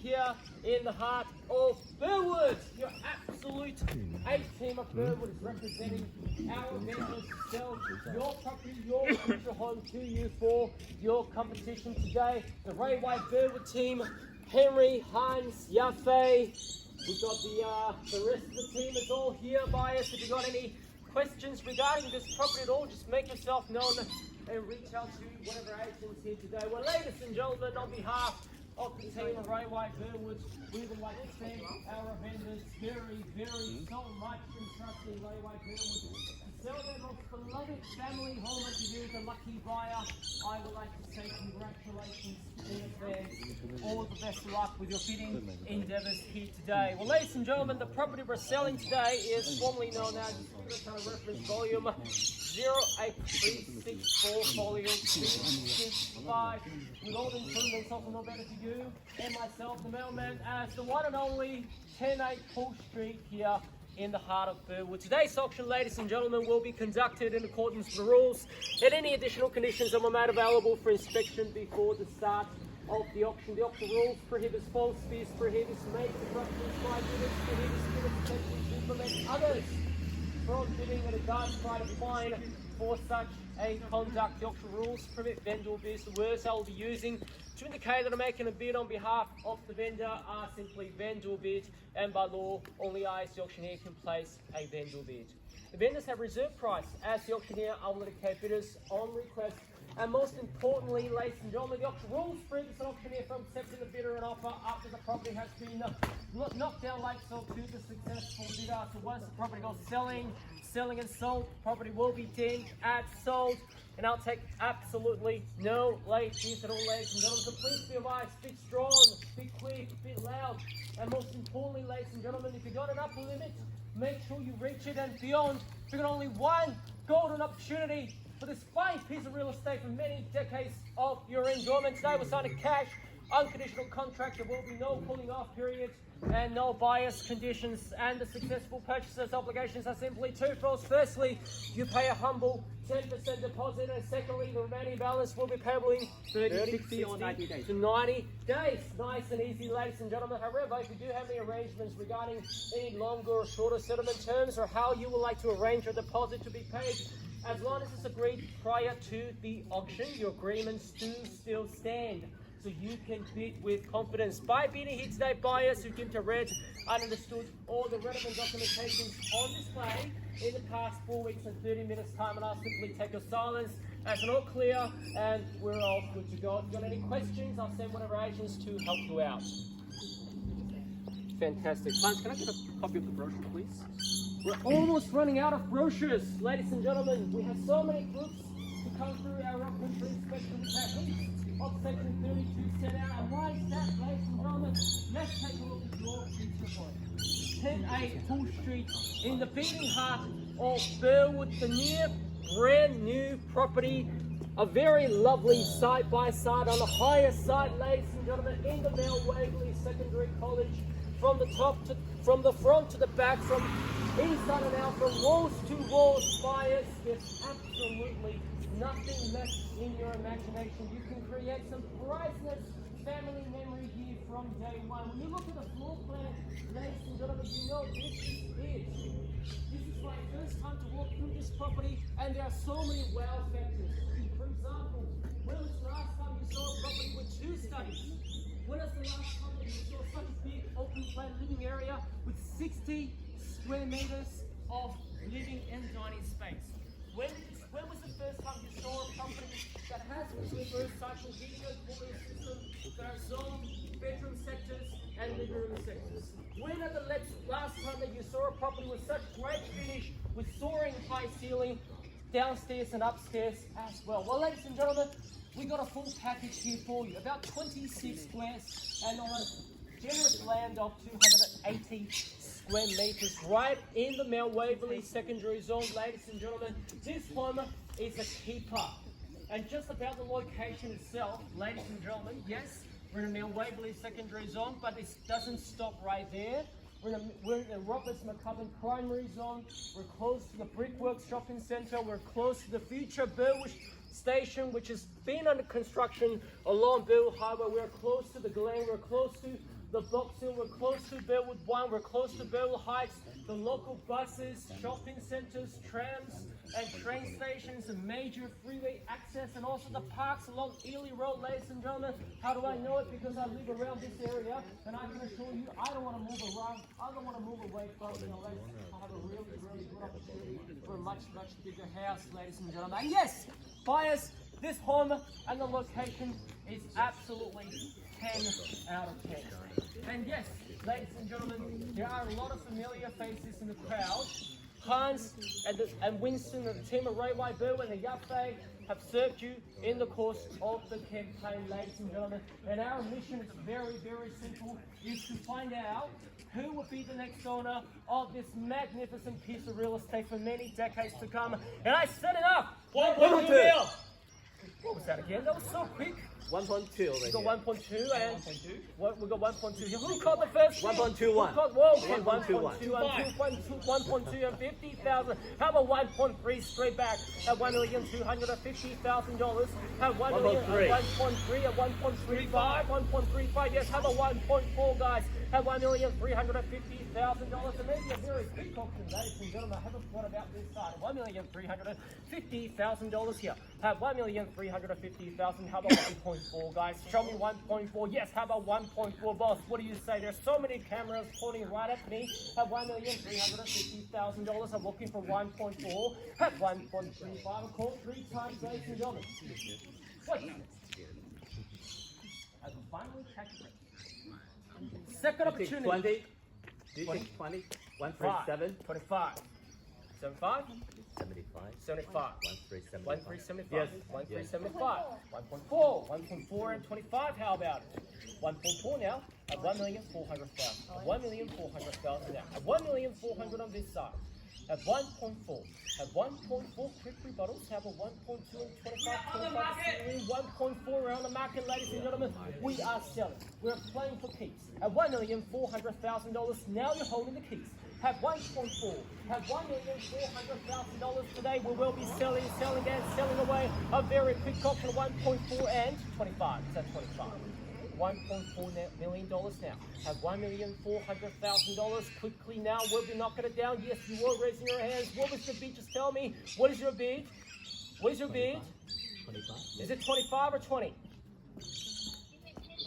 here in the heart of Burwood. Your absolute A-team of Burwood is representing our vendors to sell your property, your future home to you for your competition today. The Ray White Burwood team, Henry, Hans, Yaffe. We've got the rest of the team is all here by us. If you've got any questions regarding this property at all, just make yourself known and reach out to whatever agent's here today. Well, ladies and gentlemen, on behalf of the team of Ray White Burwood, we would like to thank our vendors very so much in trusting Ray White Burwood to sell their most beloved family home. If you the lucky buyer, I would like to say congratulations in advance. All the best of luck with your bidding endeavours here today. Well, ladies and gentlemen, the property we're selling today is formally known as reference volume 08364 folio 265, with all the improvements often no better for you and myself, the mailman, as the one and only 108 Poole Street here in the heart of Burwood. Today's auction, ladies and gentlemen, will be conducted in accordance with the rules, and any additional conditions that were made available for inspection before the start of the auction. The auction rules prohibits false bids, prohibits major disruptions by bidders, prohibits bidders to implement others from bidding at a dark side of fine for such a conduct. The auction rules permit vendor bids. The words I will be using to indicate that I'm making a bid on behalf of the vendor are simply vendor bid, and by law, only I as the auctioneer can place a vendor bid. The vendors have reserve price. As the auctioneer, I will indicate bidders on request. And most importantly, ladies and gentlemen, the auction rules prohibits an auctioneer from accepting the bidder an offer after the property has been knocked down like so to the successful bidder. So once the property goes selling and sold, the property will be deemed as sold. And I'll take absolutely no late fees at all, ladies and gentlemen. So please be advised, speak strong, speak quick, speak loud. And most importantly, ladies and gentlemen, if you've got an upper limit, make sure you reach it and beyond. You've got only one golden opportunity for this fine piece of real estate for many decades of your enjoyment. Today we're signing cash, unconditional contract. There will be no pulling off period and no bias conditions, and the successful purchaser's obligations are simply twofold. Firstly, you pay a humble 10% deposit, and secondly, the remaining balance will be payable in 30, 60 or 90 days. To 90 days. Nice and easy, ladies and gentlemen. However, if you do have any arrangements regarding any longer or shorter settlement terms, or how you would like to arrange your deposit to be paid, as long as it's agreed prior to the auction, your agreements do still stand. So you can bid with confidence. By bidding here today, buyers who came to read and understood all the relevant documentation on display in the past 4 weeks and 30 minutes time, and I'll simply take your silence as an all clear, and we're all good to go. If you've got any questions, I'll send one of our agents to help you out. Fantastic. Hans, can I get a copy of the brochure, please? We're almost running out of brochures, ladies and gentlemen. We have so many groups to come through our country inspection. We have heaps of section 32 set out. And why is that, ladies and gentlemen? Let's take a look at your future home. 108 Poole Street in the beating heart of Burwood, the near brand new property. A very lovely side by side on the higher side, ladies and gentlemen, in the Mel Waverley Secondary College. From the front to the back, from inside and out, from walls to walls, buyers. There's absolutely nothing left in your imagination. You can create some priceless family memory here from day one. When you look at the floor plan, ladies and gentlemen, you know this is it. This is my first time to walk through this property, and there are so many wow factors. For example, when was the last time you saw a property with 2 studies? When was the last time that you saw such a big open plan living area with 60 square meters of living and dining space? When was the first time you saw a company that has reverse cycle video cooling system that are zoned bedroom sectors and living room sectors? When are the last time that you saw a property with such great finish, with soaring high ceiling, downstairs and upstairs as well? Well, ladies and gentlemen, we got a full package here for you. About 26 squares and on a generous land of 280 square meters, right in the Mount Waverley secondary zone, ladies and gentlemen. This home is a keeper. And just about the location itself, ladies and gentlemen, yes, we're in the Mount Waverley secondary zone, but it doesn't stop right there. We're in the Roberts McCubbin primary zone. We're close to the Brickworks shopping centre. We're close to the future Burwood station, which has been under construction along Burwood Highway. We're close to the Glen. We're close to the Box Hill. We're close to Burwood 1, we're close to Burwood Heights, the local buses, shopping centres, trams and train stations, and major freeway access, and also the parks along Ely Road, ladies and gentlemen. How do I know it? Because I live around this area, and I can assure you I don't want to move around, I don't want to move away from the lake. I have a really, really good opportunity for a much, much bigger house, ladies and gentlemen. And yes, buyers, this home and the location is absolutely 10 out of 10. And yes, ladies and gentlemen, there are a lot of familiar faces in the crowd. Hans and Winston and the team of Ray White Boo and the Yaffe have served you in the course of the campaign, ladies and gentlemen. And our mission is very, very simple, is to find out who will be the next owner of this magnificent piece of real estate for many decades to come. And I said enough! 1.2 mil! What was that again? That was so quick. 1.2 We got 1.2 and what, we got 1.2 here. Who caught the first? 1.21. Whoa, okay, 1.21. 1.2 and 50,000. How about 1.3 straight back at $1,250,000? Have 1.3 at 1.35, 1.35. Yes, how about 1.4 guys? Have $1,350,000. And maybe a very quick auction, ladies and gentlemen. I haven't thought about this side. $1,350,000 here. Have $1,350,000. How about 1.4 guys? Show me 1.4. Yes, how about 1.4 boss? What do you say? There's so many cameras pointing right at me. Have $1,350,000. I'm looking for 1.4. Have 1.35. I called 3 times, ladies and gentlemen. What? As we finally catch it. Second opportunity. 20? Do you think 20? 137? 25. 75? 75? 75. 137. 1.375. Yes. 1.375. 1.4. 1.4 and 25. How about it? 1.4 now at 1,400,000. At 1,400,000 now. At 1,400,000 on this side. At 1.4. At 1.4 quick rebuttals. Have a 1.2 and 25. 1.4 around the market, ladies and gentlemen. We are selling. We're playing for keeps. At $1,400,000. Now you're holding the keys. Have 1.4, have $1,400,000 today. We will be selling and selling away a very quick auction of 1.4 and 25. Is that 25? $1.4 million now. Have $1,400,000 quickly now. We'll be knocking it down. Yes, you were raising your hands. What was your bid? Just tell me. What is your bid? What is your bid? 25. Is it 25 or 20?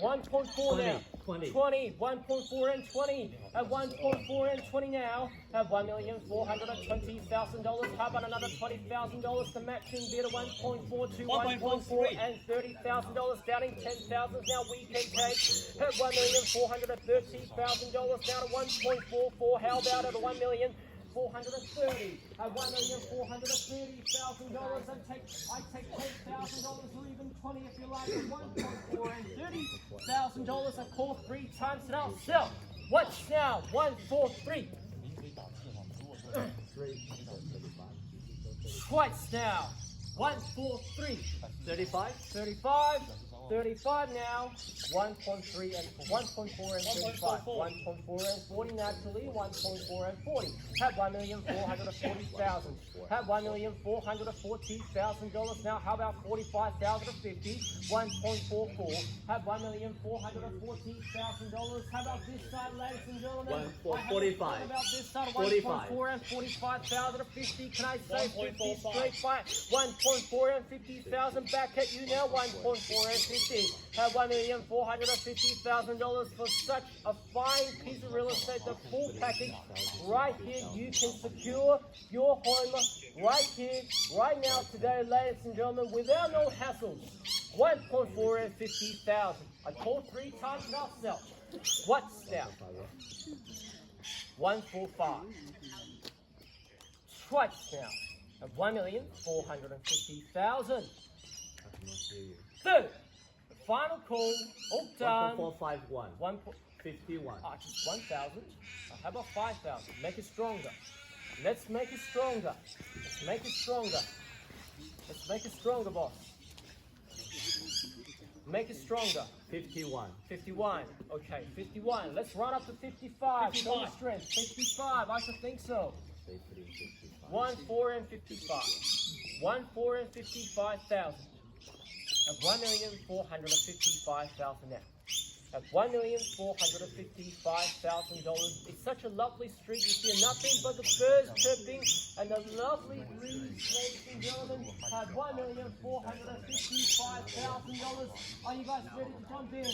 1.4 now. 20. 1.4 and 20. At 1.4 and 20 now. Have $1,420,000. How about another $20,000? The matching bid of 1.4 to 1.4 and $30,000. Down in 10,000 now. We can take. Have $1,430,000 down to 1.44. How about at $1,430,000 at $1,430,000 and I take $10,000 or even 20 if you like. At 1.4 and $30,000. I call 3 times and I'll sell. What's now? 143. Twice now. 143. 35? 35. 35 now. 1.3 and 1.4 and 35. 1.4 and 40 naturally. 1.4 and 40. Have $1,440,000. Have $1,440,000 now. How about 45,050? 1.44. Have $1,440,000. How about this side, ladies and gentlemen? 45. How about this side? 1.4 and 45,050. Can I say 50 straight fight? 1.4 and 50,000 back at you now. 1.4 and 50. Have $1,450,000 for such a fine piece of real estate, the full package. Right here, you can secure your home right here, right now, today, ladies and gentlemen, without no hassles. 1.4 and 50,000. I called 3 times and I'll sell. What's that? 145. Twice now at $1,450,000. Third. Final call, all done. 1.451. 51. Just 1,000. How about 5,000? Make it stronger. Let's make it stronger. Let's make it stronger. Let's make it stronger, boss. Make it stronger. 51. 51. Okay, 51. Let's run up to 55. Show me strength. 55. I should think so. 1, 4, and 55. 1, 4, and 55,000. At $1,455,000 now. at $1,455,000. It's such a lovely street. You see nothing but the birds chirping and the lovely breeze, ladies and gentlemen, at $1,455,000. Are you guys ready to jump in?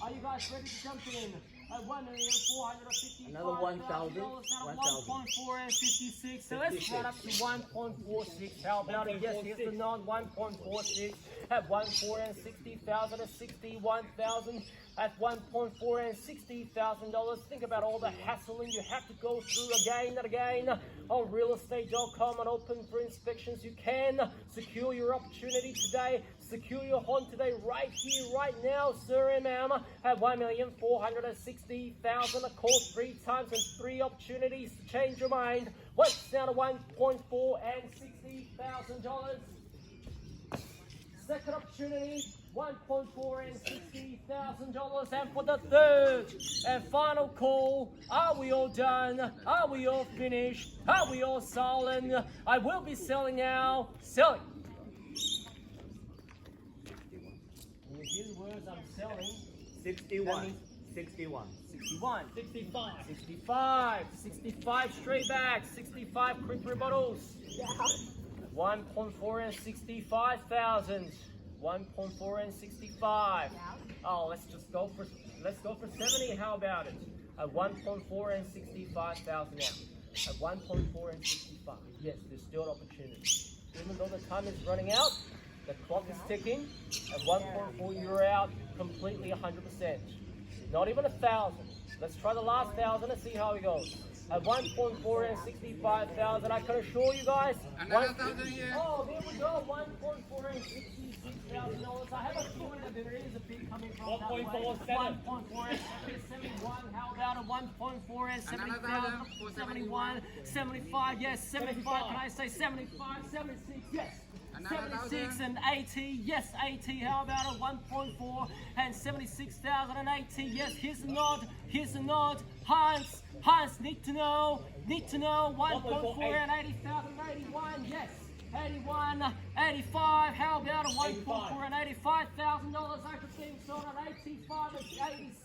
Are you guys ready to jump in? At $1,455,000. Another 1,000. 1.4 and 56. So let's run up to 1.46. How about it? Yes, here's the non 1.46 at 1.4 and 60,000 and 61,000 at 1.4 and $60,000. Think about all the hassling you have to go through again and again on realestate.com and open for inspections. You can secure your opportunity today. Secure your home today, right here, right now, sir and ma'am, at $1,460,000. A call 3 times and 3 opportunities to change your mind. What's down to 1.4 and $60,000. Second opportunity, $1.4 and $60,000. And for the third and final call, are we all done? Are we all finished? Are we all selling? I will be selling now. Selling. When you hear the words I'm selling, 61. 61. 61. 65. 65. 65 straight back. 65 quick rebuttals. 1.4 and 65,000. 1.4 and 65. Oh, let's go for 70. How about it? At 1.4 and 65,000 now. At 1.4 and 65. Yes, there's still an opportunity. Even though the time is running out, the clock is ticking. At 1.4, you're out completely 100%. Not even 1,000. Let's try the last 1,000 and see how it goes. At 1.4 and 65,000, I can assure you guys. Oh, there we go. 1.4 and $66,000. I have a feeling that there is a bid coming from that way. 1.4 and 71. How about a 1.4 and 70,000? 71, 75. Yes, 75. Can I say 75? 76. Yes. 76 and 80, yes, 80. How about a 1.4 and 76,080? Yes, here's the nod, here's the nod. Hans, need to know, 1.4 and 80,081, yes, 81, 85. How about a 1.4 and $85,000? I could think so on 85 and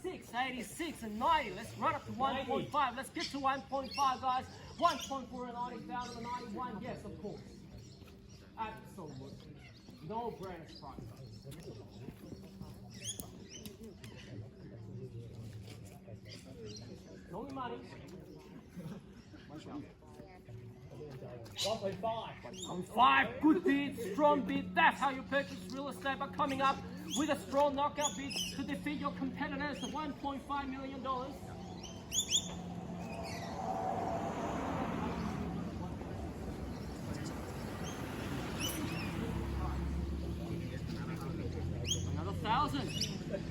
86, 86 and 90. Let's run up to 1.5. Let's get to 1.5, guys. 1.4 and 90,091, yes, of course. Absolutely. No brainer price. No money. 1.5. Good bid, strong bid. That's how you purchase real estate by coming up with a strong knockout bid to defeat your competitors. $1.5 million.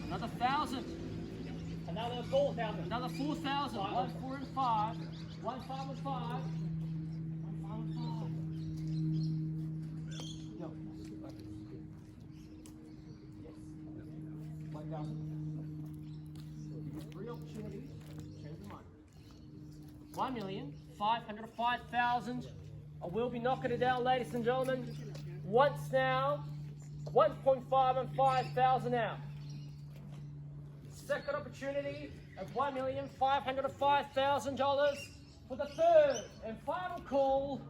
Another 1,000. Another 4,000. Another 4,000. 1, 4 and 5. 1, 5 and 5. 1, 5 and 5. No. Yes. 1,000. Give you 3 opportunities. Change your mind. 1,505,000. I will be knocking it down, ladies and gentlemen. Once now. 1.5 and 5,000 now. Second opportunity of $1,505,000 for the third and final call.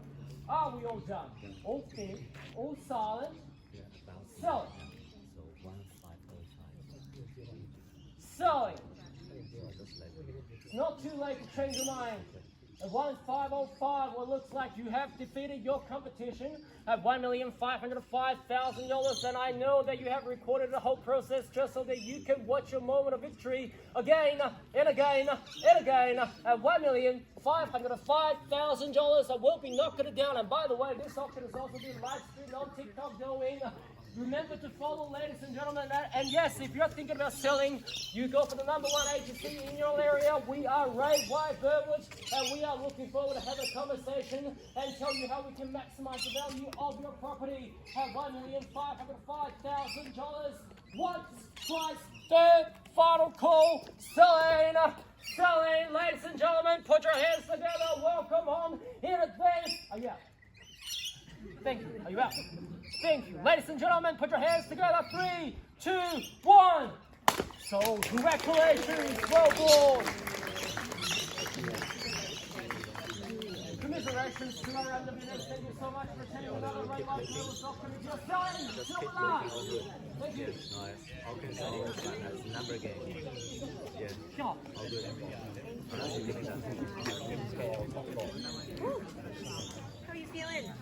Are we all done? All finished? All silent? Selling. Selling. It's not too late to change your mind. At 1,505, well, it looks like you have defeated your competition at $1,505,000, and I know that you have recorded the whole process just so that you can watch your moment of victory again and again and again at $1,505,000. I will be knocking it down, and by the way, this auction is also being live streamed on TikTok going. Remember to follow, ladies and gentlemen. And yes, if you're thinking about selling, you go for the #1 agency in your area. We are Ray White Burwood, and we are looking forward to have a conversation and tell you how we can maximize the value of your property at $1,505,000. Once, twice, third, final call, selling. Selling, ladies and gentlemen, put your hands together. Welcome home in advance. Are you out? Thank you. Are you out? Thank you. Ladies and gentlemen, put your hands together. 3, 2, 1. So, congratulations, well done. Commiserations to our MWNS. Thank you so much for attending another run like Poole auction. If you're selling, sell it live. Thank you. Nice. Auction setting is fun. That's number game. Yeah. Come on. All good. How are you feeling?